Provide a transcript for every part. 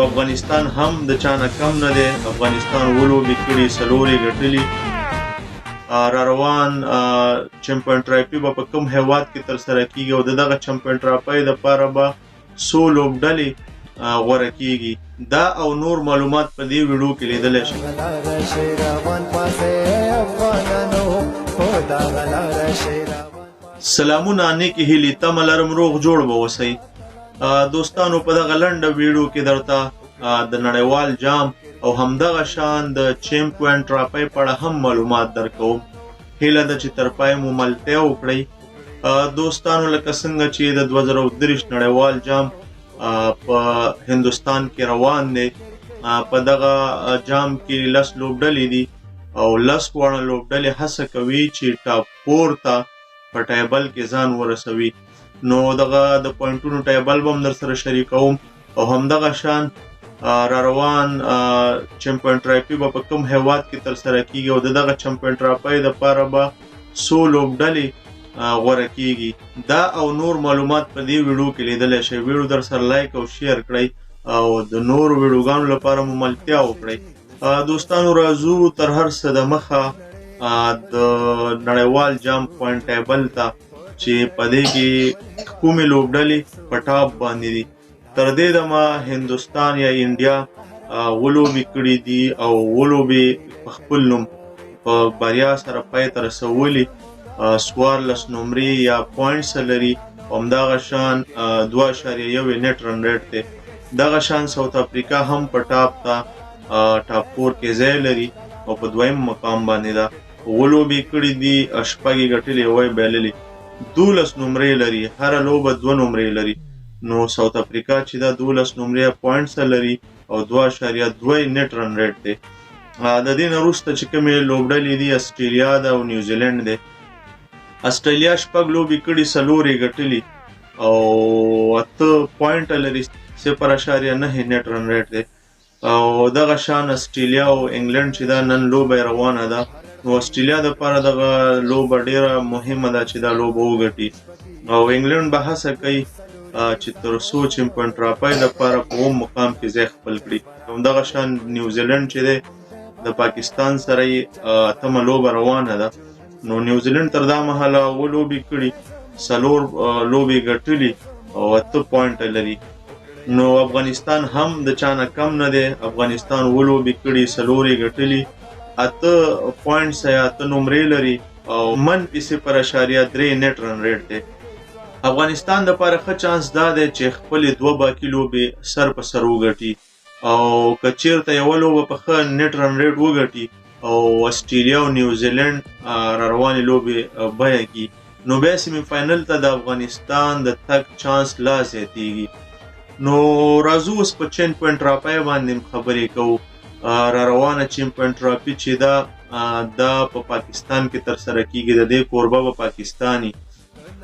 افغانستان هم د چانه کم نه دی. افغانستان ولوبې کړي، څلورې ګټلي. را روان چمپیون ټرافي به په کوم هیواد کې ترسره کیږي او دغه چمپیون ټرافي دپاره به څو لوبډلې غوره کیږي. دا او نور معلومات په دې ویډیو کې لیدلی شئ. سلامونه، نیکې هیلې، تمه لرم روغ جوړ به اوسئ. دوستانو، په دغه لنډه ویډیو کې درته د نړیوال جام او همدغه شان د چمپیون ټرافي په اړه هم معلومات درکوم. هیله ده چې تر پای مو ملتیا وکړئ. دوستانو، لکه څنګه چې د 2023 نړیوال جام په هندوستان کې روان دی، په دغه جام کې 10 لوبډلې دي او 10 واړه لوبډلې هڅه کوي چې ټاپ 4 ته په ټیبل کې ځان ورسوي. نو دغه د پوینټونو ټیبل به هم در سره شریکوم او همدغه شان را روان چمپیون ټرافي به په کوم هیواد کې ترسره کیږي او دغه چمپیون ټرافي دپاره به څو لوبډلې غوره کیږي. دا او نور معلومات په دې ویډیو کې لیدلی شئ. ویډیو در سره لایک او شیر کړئ او د نور ویډیوګانو لپاره مو ملتیا وکړئ. دوستانو، راځو تر هر څه د مخه د نړیوال جام پوینټ ټیبل ته چې په دې کې کومې لوبډلې په ټاپ باندې دي. تر دې دمه هندوستان یا انډیا ولوبې کړي دي او ولوبې په خپل نوم په بریا سره پای ته رسولي. 14 نمرې یا پوینټس لري او همدغه شان 2.1 نیټ رن ریټ دی. دغه شان ساوث افریقا هم په ټاپ 4 کې ځای لري او په دویم مقام باندې ده. ولوبې کړي دي، شپږ یې ګټلې، یوه یې بایللې. 12 نمرې لري، هره لوبه 2 نمرې لري. نو ساوث افریقا چې دا 12 نمرې پوینټس لري او 2.2 نیټ رن ریټ دی. د دې نه وروسته چې کومې لوبډلې دي، اسټرالیا ده او نیوزیلینډ دی. اسټرالیا 6 لوبې کړي، 4 یې ګټلي او 8 پوینټه لري، 0.9 نیټ رن ریټ دی. او دغه شان اسټرالیا او انګلند چې دا نن لوبه روانه ده، نو اسټرالیا دپاره دغه لوبه ډیره مهمه ده چې دا لوبه وګټي او انګلند به هڅه کوي چې تر څو چمپیون ټرافي دپاره په اووم مقام کې ځای خپل کړي. همدغه شان نیوزیلینډ چې دی د پاکستان سره یې 8مه لوبه روانه ده. نو نیوزیلینډ تر دا مهاله 7 لوبې کړي، 4 لوبې ګټلي او 8 پوینټه لري. نو افغانستان هم د چانه کم نه دی. افغانستان 7 لوبې کړي، 4 یې ګټلي، 8 پوینټس یا 8 نمرې لري او -0.3 نیټ رن ریټ دی. افغانستان دپاره ښه چانس دا دی چې خپلې 2 باقي لوبې سر په سر وګټي او که چیرته یوه لوبه په ښه نیټ رن ریټ وګټي او اسټرالیا او نیوزیلینډ را روانې لوبې بیه کړي، نو بیا سیمي فاینل ته د افغانستان د تګ چانس لا زیاتېږي. نو راځو اوس په چمپیون ټرافي باندې خبرې کوو. را روانه چمپیون ټرافي چې دا په پاکستان کې ترسره کیږي، د دې کوربه به پاکستاني.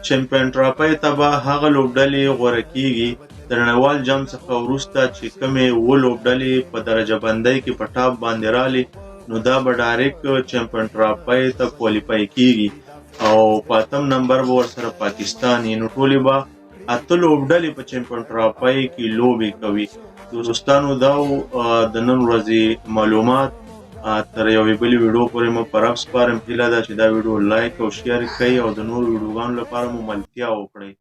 چمپیون ټرافي ته به هغه لوبډلې غوره کیږي د نړیوال جام څخه وروسته چې کومې 7 لوبډلې په درجه بندۍ کې په ټاپ باندې رالي، نو دا به ډایرکټ چمپیون ټرافي ته کوالیفای کیږي او په 8م نمبر به ورسره پاکستان وي. نو ټولې به 8 لوبډلې په چمپیون ټرافي کې لوبې کوي. دوستانو، دا د نن ورځې معلومات. تر یوې بلې ویډیو پورې مو په رب سپارم. هیله ده چې دا ویډیو لایک او شیر کړئ او د نورو ویډیوګانو لپاره مو ملتیا وکړئ.